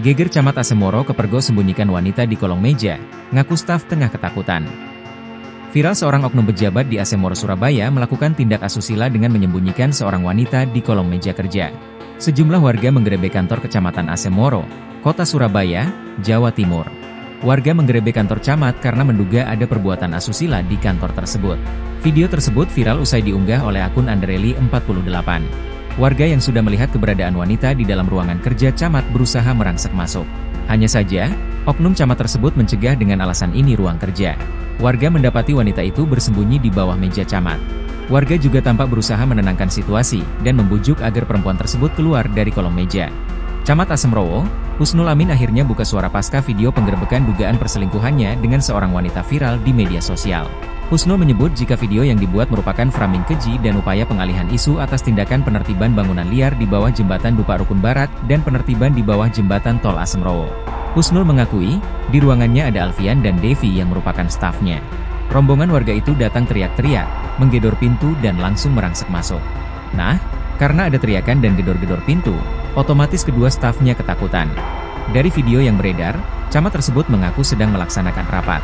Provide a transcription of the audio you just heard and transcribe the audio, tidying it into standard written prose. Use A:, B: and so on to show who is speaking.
A: Geger Camat Asemoro kepergok sembunyikan wanita di kolong meja, ngaku staf tengah ketakutan. Viral seorang oknum pejabat di Asemoro Surabaya melakukan tindak asusila dengan menyembunyikan seorang wanita di kolong meja kerja. Sejumlah warga menggerebek kantor Kecamatan Asemoro, Kota Surabaya, Jawa Timur. Warga menggerebek kantor camat karena menduga ada perbuatan asusila di kantor tersebut. Video tersebut viral usai diunggah oleh akun Andreli48. Warga yang sudah melihat keberadaan wanita di dalam ruangan kerja camat berusaha merangsek masuk. Hanya saja, oknum camat tersebut mencegah dengan alasan ini ruang kerja. Warga mendapati wanita itu bersembunyi di bawah meja camat. Warga juga tampak berusaha menenangkan situasi dan membujuk agar perempuan tersebut keluar dari kolong meja. Camat Asemoro, Husnul Amin akhirnya buka suara pasca video penggerebekan dugaan perselingkuhannya dengan seorang wanita viral di media sosial. Husnul menyebut jika video yang dibuat merupakan framing keji dan upaya pengalihan isu atas tindakan penertiban bangunan liar di bawah jembatan Dupa Rukun Barat dan penertiban di bawah jembatan Tol Asemoro. Husnul mengakui, di ruangannya ada Alfian dan Devi yang merupakan stafnya. Rombongan warga itu datang teriak-teriak, menggedor pintu dan langsung merangsek masuk. Nah, karena ada teriakan dan gedor-gedor pintu, otomatis kedua stafnya ketakutan. Dari video yang beredar, camat tersebut mengaku sedang melaksanakan rapat.